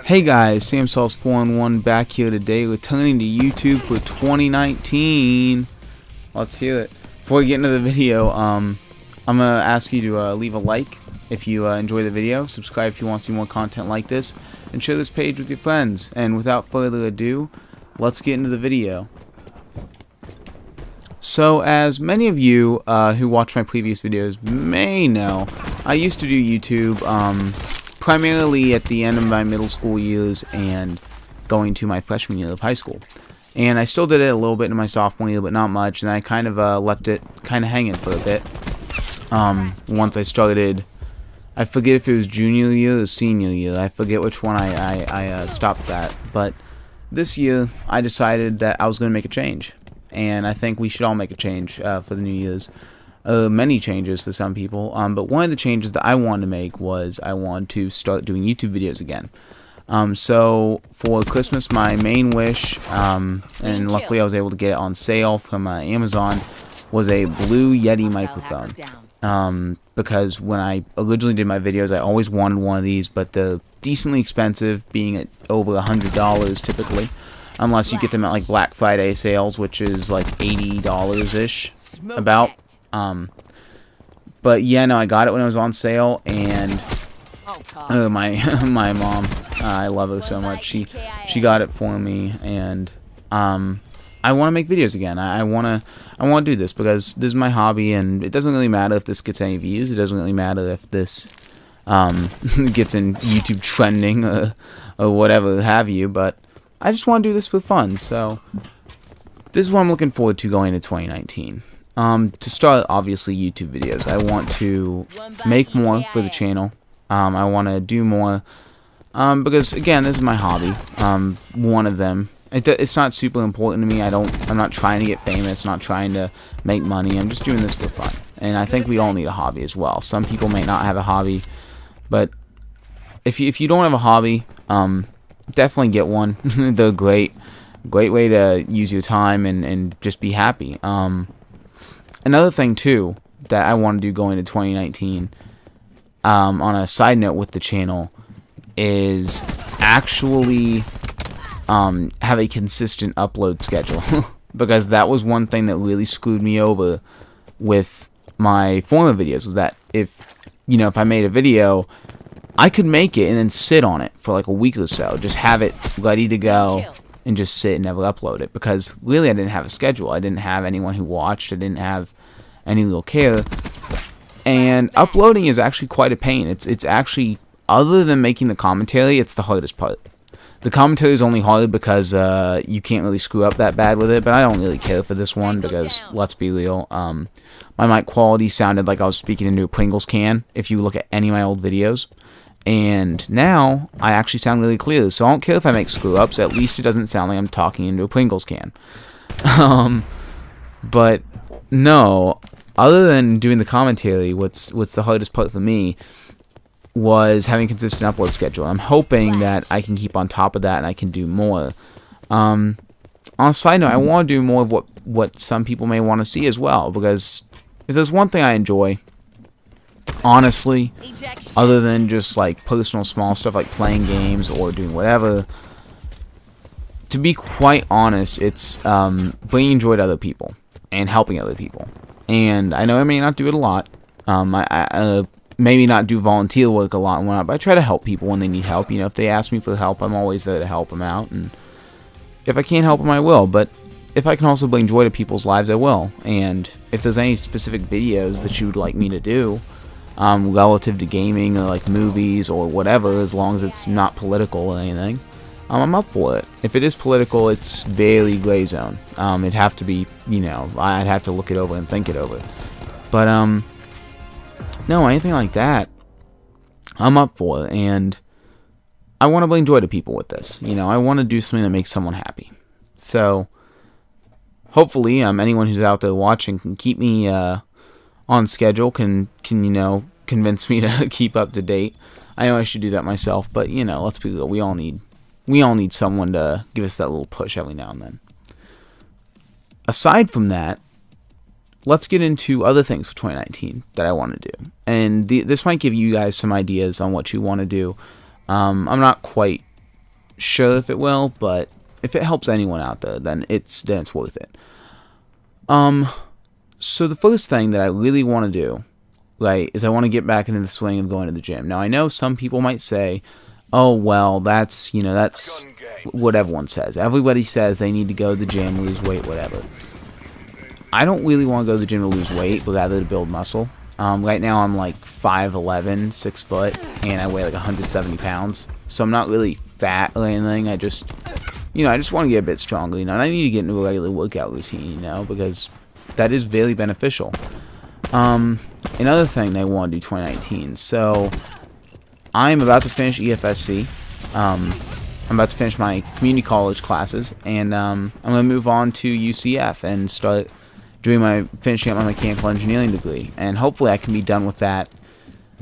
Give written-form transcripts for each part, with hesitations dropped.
Hey guys, Sam Sauce 4-in-1 back here today, returning to YouTube for 2019. Let's hear it. Before we get into the video, I'm gonna ask you to leave a like if you enjoy the video, subscribe if you want to see more content like this, and share this page with your friends. And without further ado, let's get into the video. So, as many of you who watch my previous videos may know, I used to do YouTube primarily at the end of my middle school years and going to my freshman year of high school. And I still did it a little bit in my sophomore year, but not much, and I kind of left it kind of hanging for a bit. Once I started, I forget if it was junior year or senior year, I forget which one I stopped that. But this year, I decided that I was going to make a change. And I think we should all make a change for the New Year's. Many changes for some people, but one of the changes that I wanted to make was I wanted to start doing YouTube videos again. So for Christmas, my main wish, and luckily I was able to get it on sale from Amazon, was a Blue Yeti microphone. Because when I originally did my videos, I always wanted one of these, but they're decently expensive, being at over $100 typically. Unless you get them at like Black Friday sales, which is like $80-ish about. But yeah, no, I got it when it was on sale, and my mom, I love her so much. She got it for me, and I want to make videos again. I want to do this because this is my hobby, and it doesn't really matter if this gets any views. It doesn't really matter if this gets in YouTube trending or whatever have you, but I just want to do this for fun, so this is what I'm looking forward to going into 2019. To start, obviously, YouTube videos. I want to make more for the channel. I want to do more, because, again, this is my hobby. One of them. It's not super important to me. I'm not trying to get famous, not trying to make money. I'm just doing this for fun. And I think we all need a hobby as well. Some people may not have a hobby, but if you don't have a hobby, definitely get one. They're great way to use your time and just be happy. Another thing too that I want to do going into 2019, on a side note with the channel, is actually have a consistent upload schedule. Because that was one thing that really screwed me over with my former videos, was that if I made a video, I could make it and then sit on it for like a week or so, just have it ready to go and just sit and never upload it, because really I didn't have a schedule. I didn't have anyone who watched. I didn't have any real care, and uploading is actually quite a pain. It's actually, other than making the commentary, it's the hardest part. The commentary is only hard because you can't really screw up that bad with it, but I don't really care for this one because, let's be real, my mic quality sounded like I was speaking into a Pringles can if you look at any of my old videos. And now, I actually sound really clear, so I don't care if I make screw-ups. At least it doesn't sound like I'm talking into a Pringles can. But, no, other than doing the commentary, what's the hardest part for me was having a consistent upload schedule. I'm hoping that I can keep on top of that and I can do more. On a side note, I want to do more of what some people may want to see as well, because if there's one thing I enjoy, honestly, other than just like personal small stuff like playing games or doing whatever, to be quite honest, it's bringing joy to other people and helping other people. And I know I may not do it a lot. I maybe not do volunteer work a lot and whatnot, but I try to help people when they need help. If they ask me for help, I'm always there to help them out. And if I can't help them, I will. But if I can also bring joy to people's lives, I will. And if there's any specific videos that you would like me to do, relative to gaming or like movies or whatever, as long as it's not political or anything, I'm up for it. If it is political, it's very gray zone. It'd have to be, I'd have to look it over and think it over. But no, anything like that, I'm up for it, and I want to bring joy to people with this. I want to do something that makes someone happy. So hopefully, anyone who's out there watching can keep me on schedule, can convince me to keep up to date. I know I should do that myself, but let's be real, we all need someone to give us that little push every now and then. Aside from that, let's get into other things for 2019 that I want to do. And this might give you guys some ideas on what you want to do. I'm not quite sure if it will, but if it helps anyone out there, then it's worth it. So the first thing that I really want to do, right, is I want to get back into the swing of going to the gym. Now I know some people might say, "Oh well, that's what everyone says. Everybody says they need to go to the gym, lose weight, whatever." I don't really want to go to the gym to lose weight, but rather to build muscle. Right now I'm like 5'11", 6 foot, and I weigh like 170 pounds. So I'm not really fat or anything. I just want to get a bit stronger, and I need to get into a regular workout routine, because that is very beneficial. Another thing they want to do 2019. So I'm about to finish EFSC. I'm about to finish my community college classes, and I'm going to move on to UCF and start finishing up my mechanical engineering degree. And hopefully I can be done with that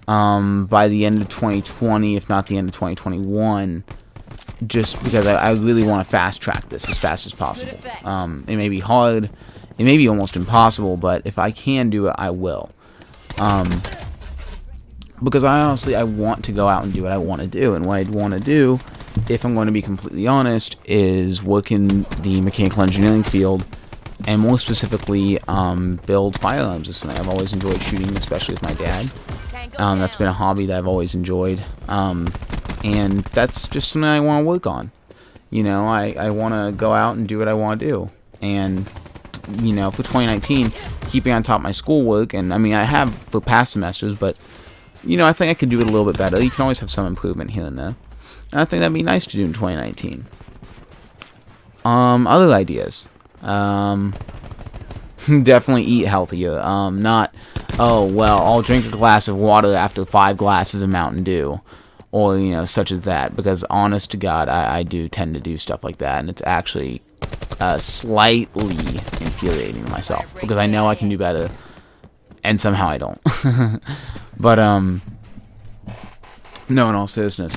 by the end of 2020, if not the end of 2021, just because I really want to fast track this as fast as possible. It may be hard, it may be almost impossible, but if I can do it, I will. Because I want to go out and do what I want to do, and what I'd want to do, if I'm going to be completely honest, is work in the mechanical engineering field, and more specifically, build firearms. It's something I've always enjoyed shooting, especially with my dad. That's been a hobby that I've always enjoyed, and that's just something I want to work on. I want to go out and do what I want to do, and for 2019, keeping on top of my schoolwork, and I have for past semesters, but I think I could do it a little bit better. You can always have some improvement here and there, and I think that'd be nice to do in 2019. Other ideas. Definitely eat healthier. Not, "Oh, well, I'll drink a glass of water after 5 glasses of Mountain Dew," or, such as that, because honest to God, I do tend to do stuff like that, and it's actually slightly infuriating to myself, because I know I can do better, and somehow I don't. But, no, in all seriousness,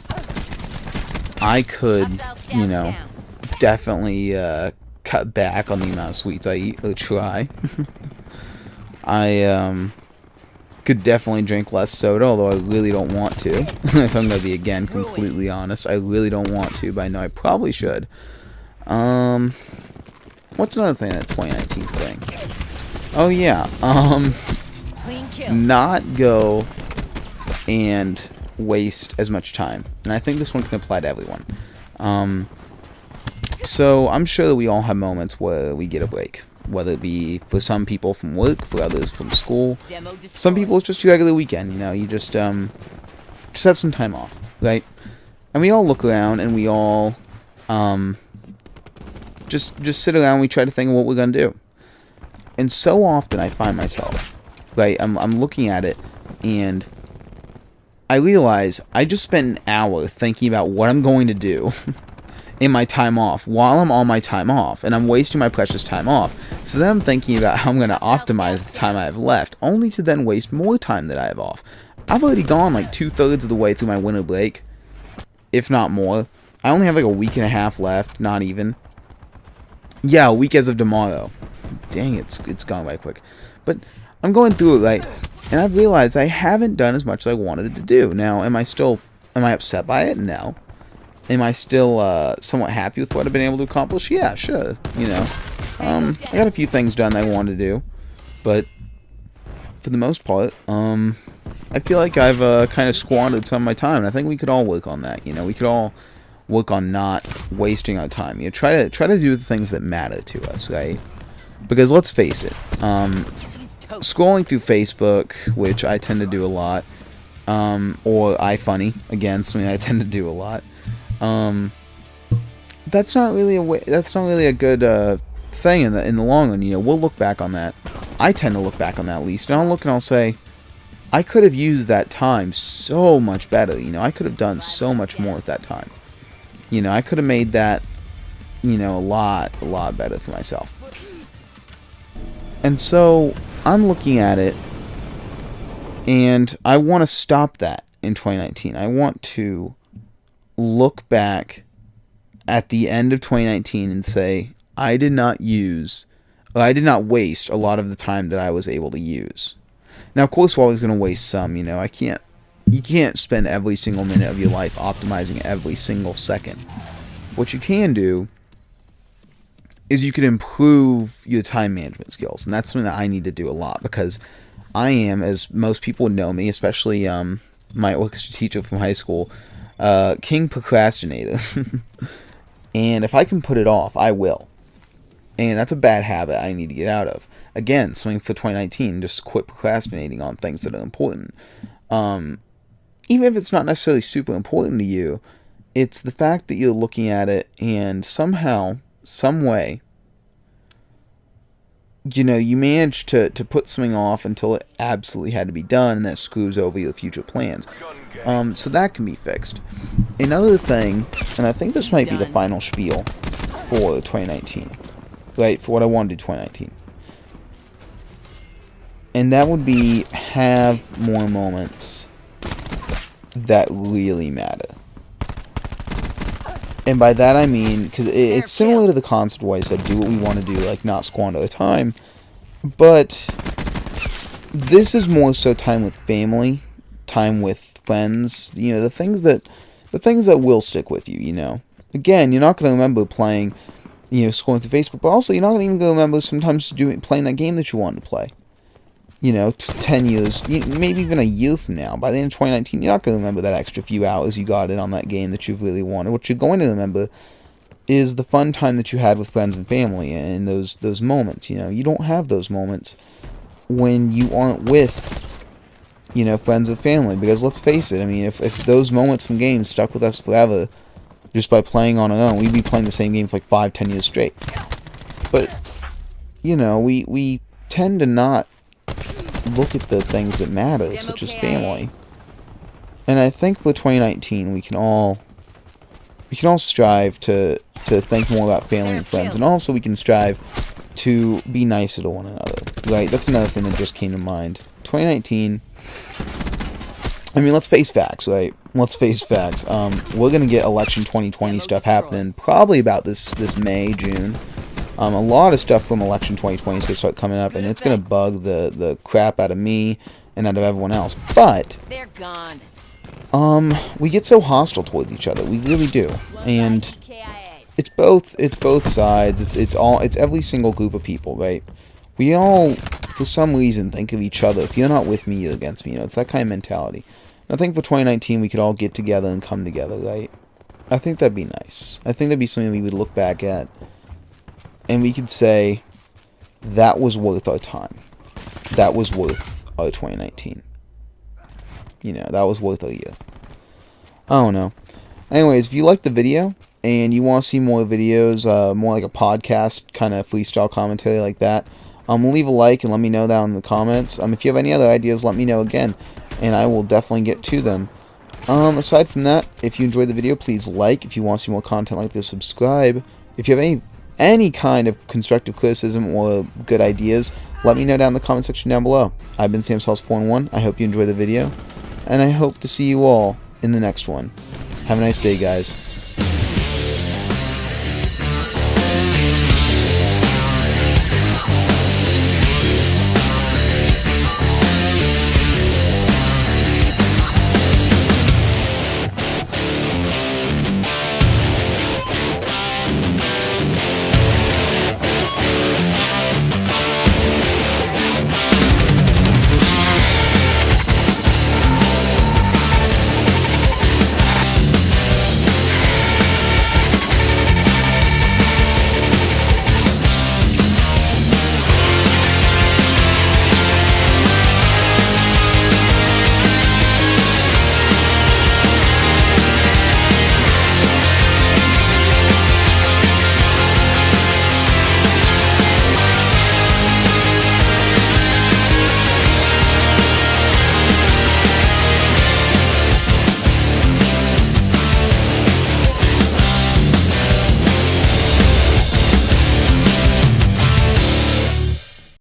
I could, definitely, cut back on the amount of sweets I eat, or try. I could definitely drink less soda, although I really don't want to. If I'm going to be, again, completely honest, I really don't want to, but I know I probably should. What's another thing that 2019 thing? Oh yeah, not go and waste as much time. And I think this one can apply to everyone. So I'm sure that we all have moments where we get a break, whether it be for some people from work, for others from school. Some people it's just your regular weekend. You just have some time off, right? And we all look around and we all just sit around and we try to think of what we're gonna do. And so often I find myself, right, I'm looking at it and I realize I just spent an hour thinking about what I'm going to do in my time off while I'm on my time off, and I'm wasting my precious time off. So then I'm thinking about how I'm going to optimize the time I have left, only to then waste more time that I have off. I've already gone like 2/3 of the way through my winter break, if not more. I only have like a week and a half left, not even. Yeah, a week as of tomorrow. Dang, it's gone by quick. But I'm going through it, right, and I've realized I haven't done as much as I wanted to do. Now, am I upset by it? No. Am I still somewhat happy with what I've been able to accomplish? Yeah, sure. I got a few things done that I wanted to do, but for the most part, I feel like I've kind of squandered some of my time, and I think we could all work on that. We could all work on not wasting our time. Try to do the things that matter to us, right? Because let's face it, scrolling through Facebook, which I tend to do a lot, or iFunny, again, something I tend to do a lot. That's not really a good thing in the long run. We'll look back on that. I tend to look back on that at least, and I'll look and I'll say, I could have used that time so much better. I could have done so much more with that time. I could have made that, a lot better for myself. And so I'm looking at it, and I want to stop that in 2019. I want to look back at the end of 2019 and say, I did not waste a lot of the time that I was able to use. Now, of course, we're always going to waste some. You can't spend every single minute of your life optimizing every single second. what you can do is you can improve your time management skills. And that's something that I need to do a lot, because I am, as most people would know me, especially my orchestra teacher from high school, king procrastinator. And if I can put it off, I will. And that's a bad habit I need to get out of. Again, something for 2019, just quit procrastinating on things that are important. Even if it's not necessarily super important to you, it's the fact that you're looking at it and somehow, some way, you know, you manage to put something off until it absolutely had to be done, and that screws over your future plans. So that can be fixed. Another thing, and I think this might be the final spiel for 2019, right, for what I want to do 2019. And that would be have more moments that really matter. And by that I mean, because it's similar to the concept where I said do what we want to do, like not squander the time. But this is more so time with family, time with friends, you know, the things that will stick with you, you know. Again, you're not going to remember playing, you know, scrolling through Facebook, but also you're not even going to remember sometimes playing that game that you wanted to play. You know, 10 years, maybe even a year from now. By the end of 2019, you're not going to remember that extra few hours you got in on that game that you really wanted. What you're going to remember is the fun time that you had with friends and family and those moments. You know, you don't have those moments when you aren't with, you know, friends and family. Because let's face it, I mean, if those moments from games stuck with us forever just by playing on our own, we'd be playing the same game for like 5-10 years straight. But, you know, we tend to not look at the things that matter, such as family. And I think for 2019 we can all strive to think more about family and friends, and also we can strive to be nicer to one another. Right? That's another thing that just came to mind. 2019. I mean, let's face facts, right? Let's face facts. We're gonna get election 2020 stuff happening probably about this May, June. A lot of stuff from election 2020 is going to start coming up, and it's going to bug the crap out of me and out of everyone else. But they're gone. We get so hostile towards each other. We really do. And it's both sides. It's every single group of people, right? We all, for some reason, think of each other. If you're not with me, you're against me. You know, it's that kind of mentality. And I think for 2019 we could all get together and come together, right? I think that'd be nice. I think that'd be something we would look back at, and we could say, that was worth our time. That was worth our 2019. You know, that was worth our year. I don't know. Anyways, if you liked the video, and you want to see more videos, more like a podcast, kind of freestyle commentary like that, leave a like and let me know down in the comments. If you have any other ideas, let me know again, and I will definitely get to them. Aside from that, if you enjoyed the video, please like. If you want to see more content like this, subscribe. If you have any kind of constructive criticism or good ideas, let me know down in the comment section down below. I've been SamSauce411. I hope you enjoyed the video, and I hope to see you all in the next one. Have a nice day, guys.